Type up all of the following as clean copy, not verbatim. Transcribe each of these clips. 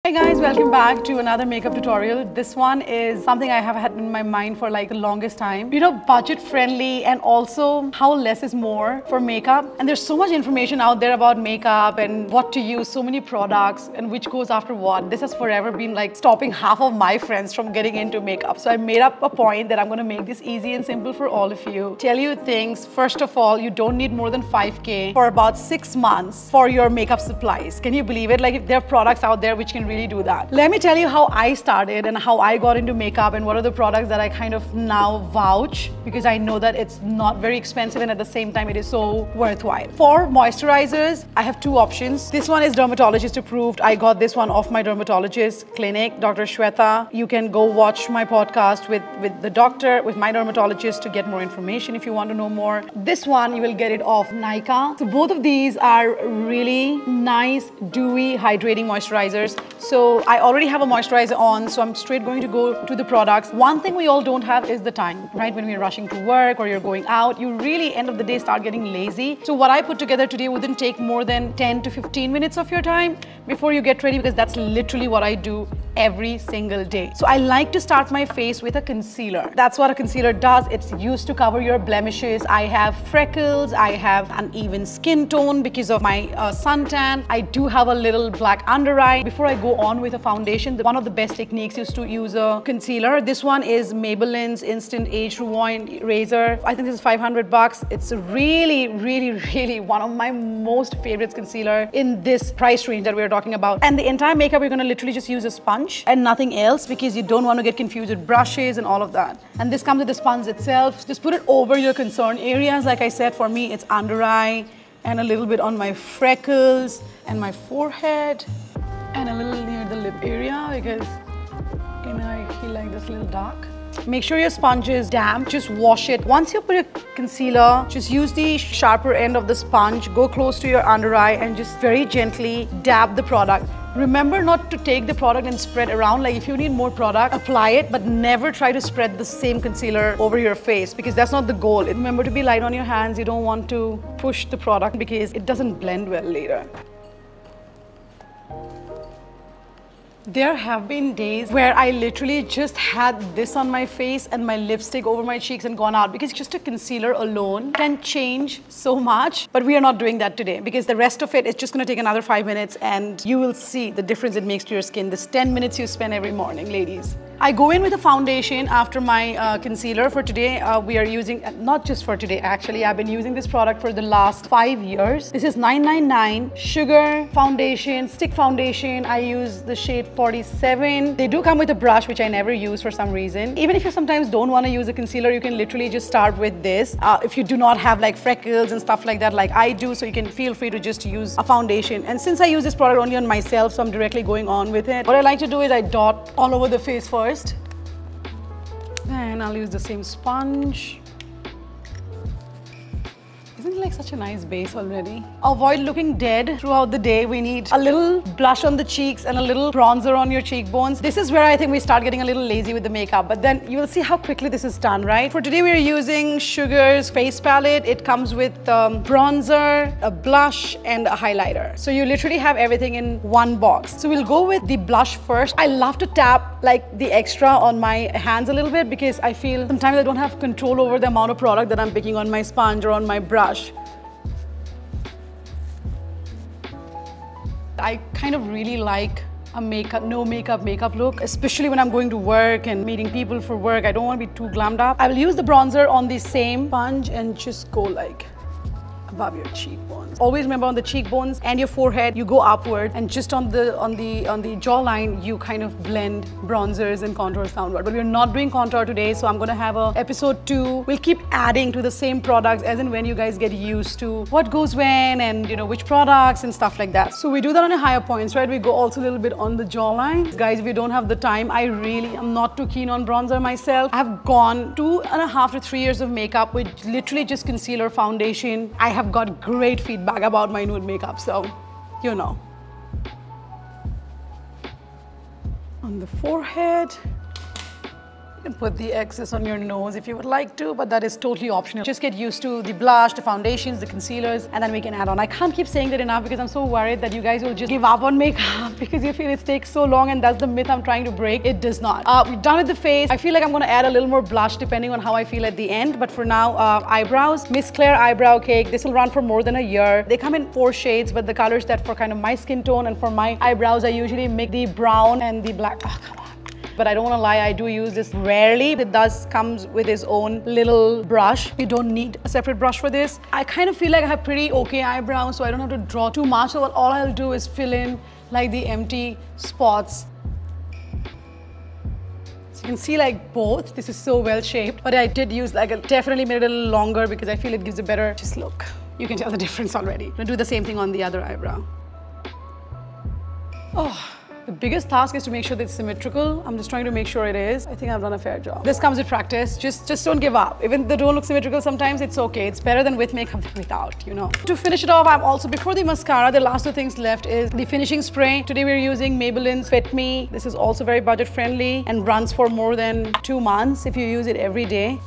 Hey guys, welcome back to another makeup tutorial. This one is something I have had in my mind for like the longest time. You know, budget friendly and also how less is more for makeup. And there's so much information out there about makeup and what to use, so many products and which goes after what. This has forever been like stopping half of my friends from getting into makeup. So I made up a point that I'm going to make this easy and simple for all of you. Tell you things. First of all, you don't need more than 5K for about 6 months for your makeup supplies. Can you believe it? Like if there are products out there which can really do that. Let me tell you how I started and how I got into makeup and what are the products that I kind of now vouch because I know that it's not very expensive and at the same time it is so worthwhile. For moisturizers, I have two options. This one is dermatologist approved. I got this one off my dermatologist clinic, Dr. Shweta. You can go watch my podcast with the doctor, with my dermatologist to get more information if you want to know more. This one, you will get it off Nykka. So both of these are really nice, dewy, hydrating moisturizers. So I already have a moisturizer on, so I'm straight going to go to the products. One thing we all don't have is the time, right? When we're rushing to work or you're going out, you really end of the day start getting lazy. So what I put together today wouldn't take more than 10 to 15 minutes of your time before you get ready because that's literally what I do every single day. So I like to start my face with a concealer. That's what a concealer does. It's used to cover your blemishes. I have freckles, I have uneven skin tone because of my suntan. I do have a little black under eye. Before I go on with a foundation, one of the best techniques is to use a concealer. This one is Maybelline's Instant Age Rewind Razor. I think this is 500 bucks. It's really one of my most favorite concealer in this price range that we're talking about. And the entire makeup, you're gonna literally just use a sponge and nothing else because you don't want to get confused with brushes and all of that. And this comes with the sponge itself. Just put it over your concern areas. Like I said, for me, it's under eye and a little bit on my freckles and my forehead and a little near the lip area because, you know, I feel like this little dark. Make sure your sponge is damp, just wash it. Once you put a concealer, just use the sharper end of the sponge, go close to your under eye and just very gently dab the product. Remember not to take the product and spread around. Like if you need more product, apply it, but never try to spread the same concealer over your face because that's not the goal. Remember to be light on your hands. You don't want to push the product because it doesn't blend well later. There have been days where I literally just had this on my face and my lipstick over my cheeks and gone out because just a concealer alone can change so much. But we are not doing that today because the rest of it is just going to take another 5 minutes and you will see the difference it makes to your skin. This 10 minutes you spend every morning, ladies. I go in with a foundation after my concealer. For today, we are using, not just for today actually, I've been using this product for the last 5 years. This is 999 Sugar Foundation, Stick Foundation. I use the shade 47. They do come with a brush, which I never use for some reason. Even if you sometimes don't want to use a concealer, you can literally just start with this. If you do not have like freckles and stuff like that, like I do, so you can feel free to just use a foundation. And since I use this product only on myself, so I'm directly going on with it. What I like to do is I dot all over the face first. Then I'll use the same sponge. Isn't it like such a nice base already? Avoid looking dead throughout the day. We need a little blush on the cheeks and a little bronzer on your cheekbones. This is where I think we start getting a little lazy with the makeup, but then you will see how quickly this is done, right? For today, we're using Sugar's face palette. It comes with bronzer, a blush, and a highlighter. So you literally have everything in one box. So we'll go with the blush first. I love to tap like the extra on my hands a little bit because I feel sometimes I don't have control over the amount of product that I'm picking on my sponge or on my brush. I kind of really like a no makeup look, especially when I'm going to work and meeting people for work. I don't want to be too glammed up. I will use the bronzer on the same sponge and just go like above your cheekbones. Always remember on the cheekbones and your forehead, you go upward, and just on the jawline, you kind of blend bronzers and contours downward. But we're not doing contour today, so I'm gonna have a episode 2. We'll keep adding to the same products as in when you guys get used to what goes when and you know which products and stuff like that. So we do that on a higher points, right? We go also a little bit on the jawline. Guys, if you don't have the time, I really am not too keen on bronzer myself. I've gone 2.5 to 3 years of makeup with literally just concealer, foundation. I have got great feedback about my nude makeup, so you know. On the forehead, You can put the excess on your nose if you would like to, but that is totally optional. Just get used to the blush, the foundations, the concealers, and then we can add on. I can't keep saying that enough because I'm so worried that you guys will just give up on makeup because you feel it takes so long, and that's the myth I'm trying to break. It does not. We've done with the face. I feel like I'm going to add a little more blush depending on how I feel at the end, but for now, eyebrows. Miss Claire eyebrow cake. This will run for more than a year. They come in 4 shades, but the colors that for kind of my skin tone and for my eyebrows, I usually make the brown and the black. Oh, come on. But I don't want to lie, I do use this rarely. It does comes with its own little brush. You don't need a separate brush for this. I kind of feel like I have pretty okay eyebrows, so I don't have to draw too much. So all I'll do is fill in like the empty spots. So you can see like both. This is so well shaped, but I did use like definitely made it a little longer because I feel it gives a better just look. You can tell the difference already. I'm gonna do the same thing on the other eyebrow. Oh. The biggest task is to make sure that it's symmetrical. I'm just trying to make sure it is. I think I've done a fair job. This comes with practice. Just don't give up. Even they don't look symmetrical sometimes, it's okay. It's better than with makeup than without, you know. To finish it off, I'm also, before the mascara, the last 2 things left is the finishing spray. Today we're using Maybelline's Fit Me. This is also very budget friendly and runs for more than 2 months if you use it every day.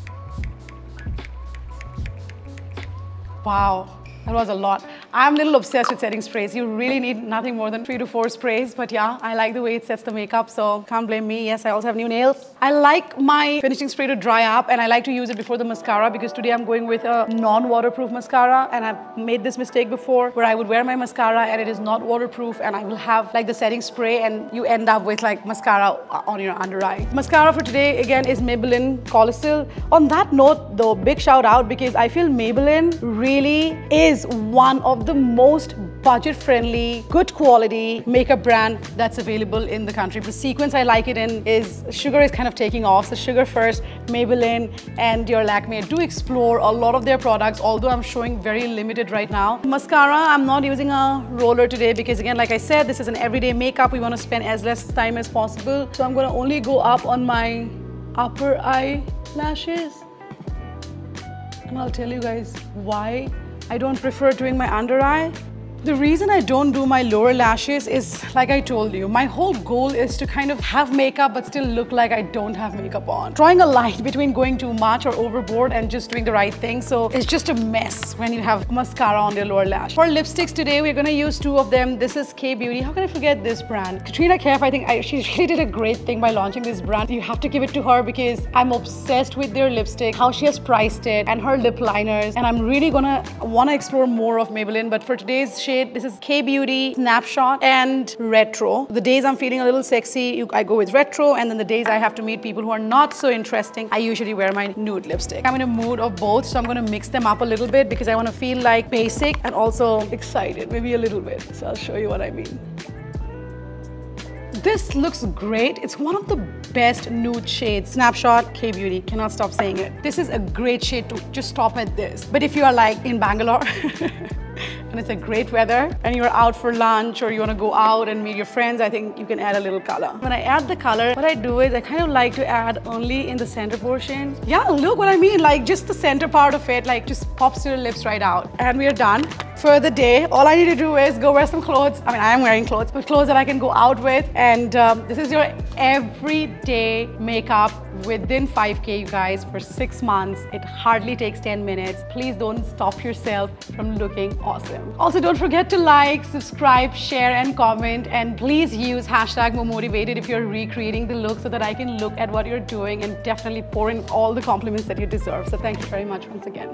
Wow. That was a lot. I'm a little obsessed with setting sprays. You really need nothing more than 3 to 4 sprays. But yeah, I like the way it sets the makeup, so can't blame me. Yes, I also have new nails. I like my finishing spray to dry up, and I like to use it before the mascara because today I'm going with a non-waterproof mascara, and I've made this mistake before where I would wear my mascara and it is not waterproof, and I will have like the setting spray and you end up with like mascara on your under eye. Mascara for today again is Maybelline Colossal. On that note though, big shout out because I feel Maybelline really is one of the most budget-friendly, good quality makeup brand that's available in the country. The sequence I like it in is sugar is kind of taking off. So sugar first, Maybelline and your Lakme. Do explore a lot of their products, although I'm showing very limited right now. Mascara, I'm not using a roller today because again, like I said, this is an everyday makeup. We want to spend as less time as possible. So I'm going to only go up on my upper eyelashes. And I'll tell you guys why I don't prefer doing my under eye. The reason I don't do my lower lashes is, like I told you, my whole goal is to kind of have makeup but still look like I don't have makeup on. Drawing a line between going too much or overboard and just doing the right thing. So it's just a mess when you have mascara on your lower lash. For lipsticks today, we're gonna use 2 of them. This is K-Beauty. How can I forget this brand? Katrina Kaif, I think she really did a great thing by launching this brand. You have to give it to her because I'm obsessed with their lipstick, how she has priced it, and her lip liners. And I'm really gonna wanna explore more of Maybelline. But for today's shade, this is K-Beauty, Snapshot, and Retro. The days I'm feeling a little sexy, I go with Retro, and then the days I have to meet people who are not so interesting, I usually wear my nude lipstick. I'm in a mood of both, so I'm gonna mix them up a little bit because I wanna feel like basic and also excited, maybe a little bit. So I'll show you what I mean. This looks great. It's one of the best nude shades. Snapshot, K-Beauty, cannot stop saying it. This is a great shade to just stop at this. But if you are like in Bangalore, and it's a great weather, and you're out for lunch or you want to go out and meet your friends, I think you can add a little color. When I add the color, what I do is I kind of like to add only in the center portion. Yeah, look what I mean, like just the center part of it, like just pops your lips right out. And we are done for the day. All I need to do is go wear some clothes. I mean, I am wearing clothes, but clothes that I can go out with. And this is your everyday makeup within 5K, you guys, for 6 months. It hardly takes 10 minutes. Please don't stop yourself from looking awesome. Also, don't forget to like, subscribe, share, and comment. And please use #MoreMotivated if you're recreating the look so that I can look at what you're doing and definitely pour in all the compliments that you deserve. So thank you very much once again.